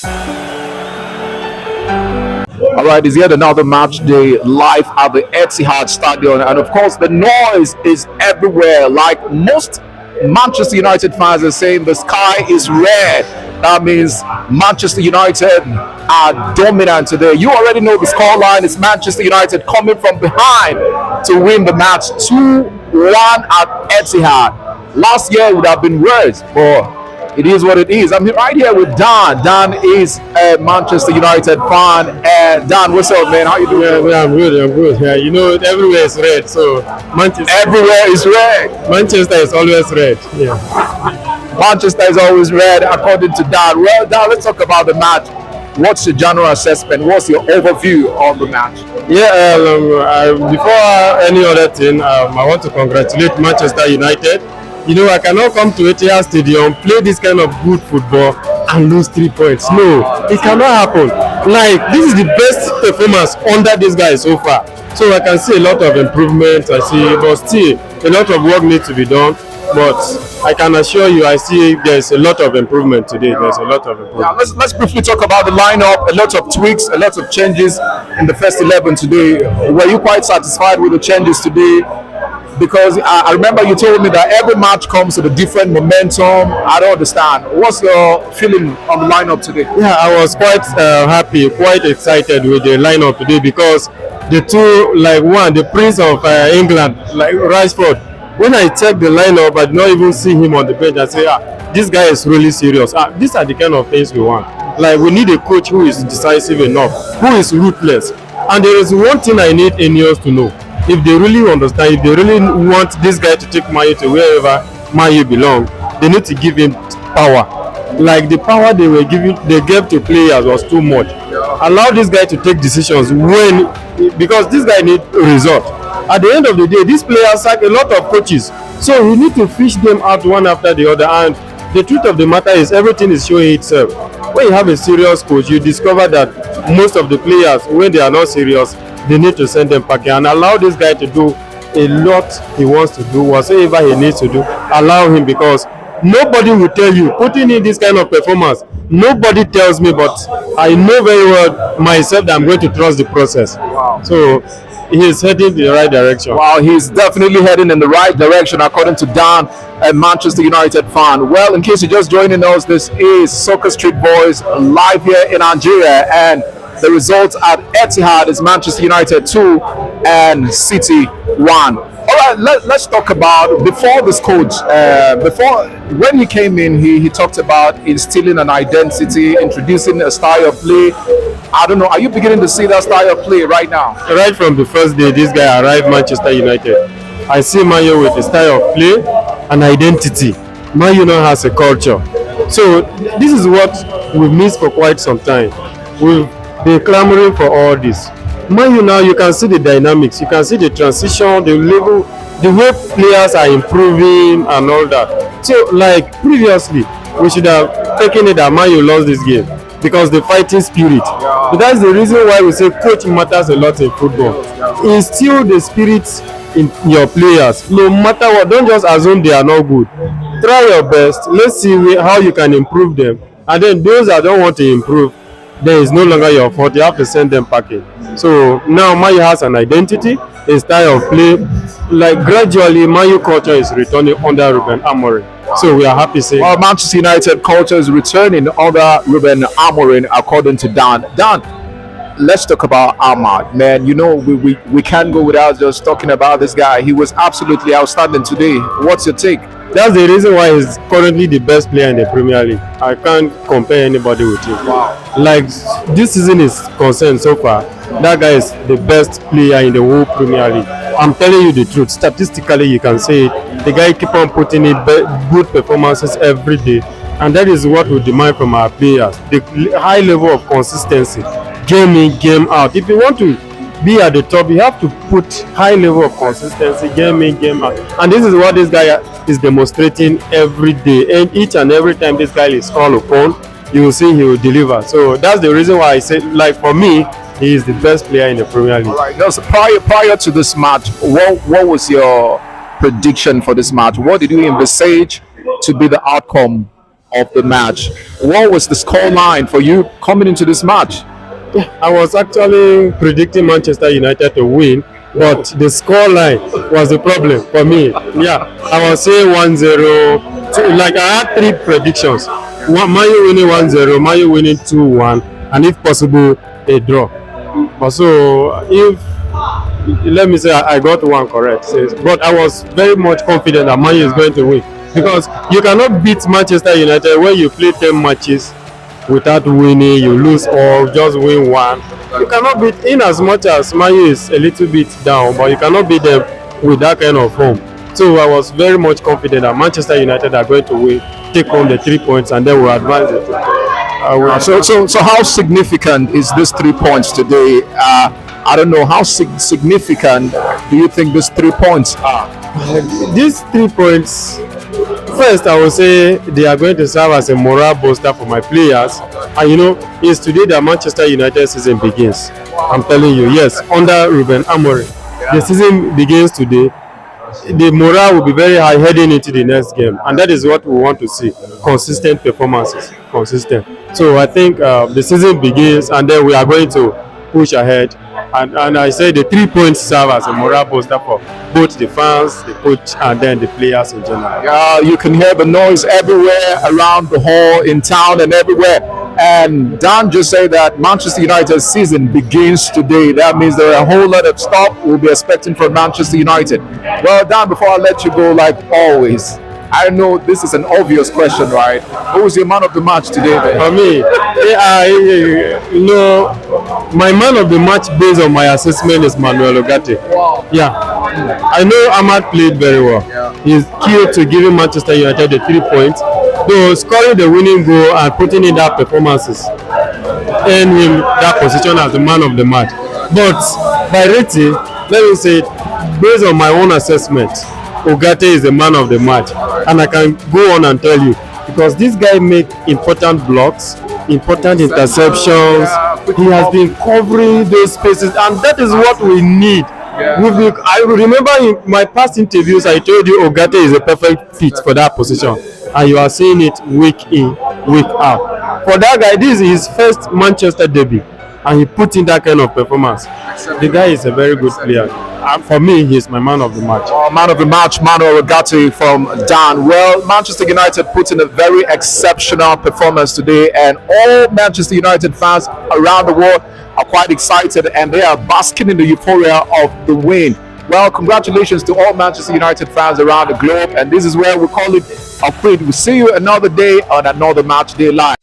All right, it's yet another match day live at the Etihad Stadium, and of course, the noise is everywhere. Like most Manchester United fans are saying, the sky is red. That means Manchester United are dominant today. You already know the scoreline. It's Manchester United coming from behind to win the match 2-1 at Etihad. Last year would have been worse, but it is what it is. I'm right here with Dan. Dan is a Manchester United fan. Dan, what's up, man? How you doing? Yeah, I'm good. I'm good. Yeah, you know, everywhere is red. So Manchester, Everywhere is red. Manchester is always red. Yeah. Manchester is always red, according to Dan. Well, Dan, let's talk about the match. What's your general assessment? What's your overview of the match? Yeah. Before any other thing, I want to congratulate Manchester United. You know, I cannot come to Etihad Stadium, play this kind of good football, and lose 3 points. No, it cannot happen. Like, this is the best performance under this guy so far. So I can see a lot of improvement. I see, but still, a lot of work needs to be done. But I can assure you, I see there's a lot of improvement today. There's a lot of improvement. Yeah, let's briefly talk about the lineup. A lot of tweaks, a lot of changes in the first 11 today. Were you quite satisfied with the changes today? Because I remember you told me that every match comes with a different momentum. I don't understand. What's your feeling on the lineup today? Yeah, I was quite happy, quite excited with the lineup today because the two, like one, the Prince of England, like Rashford. When I checked the lineup, I did not even see him on the bench. I say, this guy is really serious. These are the kind of things we want. Like, we need a coach who is decisive enough, who is ruthless. And there is one thing I need Ineos to know. If they really understand, if they really want this guy to take Manu to wherever Manu belong, they need to give him power. Like the power they gave to players was too much. Allow this guy to take decisions because this guy needs a result. At the end of the day, these players sack a lot of coaches, so you need to fish them out one after the other. And the truth of the matter is, everything is showing itself. When you have a serious coach, you discover that most of the players, when they are not serious, they need to send them packing and allow this guy to do a lot he wants to do, whatsoever he needs to do. Allow him, because nobody will tell you, putting in this kind of performance, nobody tells me, but I know very well myself that I'm going to trust the process. Wow. So he's heading in the right direction. Wow, he's definitely heading in the right direction, according to Dan, a Manchester United fan. Well, in case you're just joining us, this is Soccer Street Boys live here in Nigeria, and the result at Etihad is Manchester United 2 and City 1. All right, let's talk about before this coach. Before, when he came in, he talked about instilling an identity, introducing a style of play. I don't know. Are you beginning to see that style of play right now? Right from the first day this guy arrived Manchester United, I see Manu with a style of play, an identity. Manu now has a culture. So this is what we've missed for quite some time. We've been clamoring for all this. Manu now, you can see the dynamics, you can see the transition, the level, the way players are improving and all that. So like previously, we should have taken it that Manu lost this game because the fighting spirit. But that's the reason why we say coaching matters a lot in football. Instill the spirit in your players. No matter what, don't just assume they are not good. Try your best. Let's see how you can improve them. And then those that don't want to improve, then it's no longer your fault. You have to send them packing. So now Manu has an identity, a style of play. Like gradually, Manu culture is returning under Ruben Amorim. So we are happy saying. Well, Manchester United culture is returning under Ruben Amorim, according to Dan. Dan, let's talk about Ahmad, man. You know, we can't go without just talking about this guy. He was absolutely outstanding today. What's your take? That's the reason why he's currently the best player in the Premier League. I can't compare anybody with him. Wow. Like this season is concerned so far, that guy is the best player in the whole Premier League. I'm telling you the truth. Statistically, you can say it. The guy keep on putting in good performances every day, and that is what we demand from our players. The high level of consistency, game in, game out. If you want to be at the top, you have to put high level of consistency, game in, game out. And this is what this guy is demonstrating every day. And each and every time this guy is called upon, you will see he will deliver. So that's the reason why I say, like for me, he is the best player in the Premier League. All right. Now, so prior to this match, what was your prediction for this match? What did you envisage to be the outcome of the match. What was the score line for you coming into this match? I was actually predicting Manchester United to win, but the score line was the problem for me. Yeah, I was saying 1-0. Like I had three predictions: Man U winning 1-0, Man U winning 2-1, and if possible a draw. But so if let me say I got one correct, but I was very much confident that Man U is going to win, because you cannot beat Manchester United when you play 10 matches without winning, you lose or just win one. You cannot beat, in as much as Man U is a little bit down, but you cannot beat them with that kind of form. So I was very much confident that Manchester United are going to win, take home the 3 points, and then we'll advance it. So how significant is this 3 points today? I don't know, how significant do you think these 3 points are? These 3 points, first I would say they are going to serve as a morale booster for my players. And you know, it's today that Manchester United season begins. I'm telling you, yes, under Ruben Amorim, the season begins today. The morale will be very high heading into the next game, and that is what we want to see: consistent performances, consistent. So I think the season begins, and then we are going to push ahead. And I say the 3 points serve as a morale booster for both the fans, the coach, and then the players in general. Yeah, you can hear the noise everywhere around the hall, in town, and everywhere. And Dan just said that Manchester United's season begins today. That means there are a whole lot of stuff we'll be expecting from Manchester United. Well, Dan, before I let you go, like always, I know this is an obvious question, right? Who was your man of the match today, man? For me, my man of the match based on my assessment is Manuel Ugarte. Wow. Yeah, I know Ahmad played very well. Yeah. He's key to giving Manchester United the 3 points. Though scoring the winning goal and putting in that performances earned him that position as the man of the match. But by rating, let me say, based on my own assessment, Ugarte is the man of the match, and I can go on and tell you, because this guy make important blocks, important interceptions. He has been covering those spaces, and that is what we need. I remember in my past interviews, I told you Ugarte is a perfect fit for that position, and you are seeing it week in, week out. For that guy, this is his first Manchester debut, and he put in that kind of performance. The guy is a very good player. And for me, he's my man of the match. Man of the match, Manuel Ugarte from Dan. Well, Manchester United put in a very exceptional performance today, and all Manchester United fans around the world are quite excited, and they are basking in the euphoria of the win. Well, congratulations to all Manchester United fans around the globe, and this is where we call it a quit. We'll see you another day on another match day live.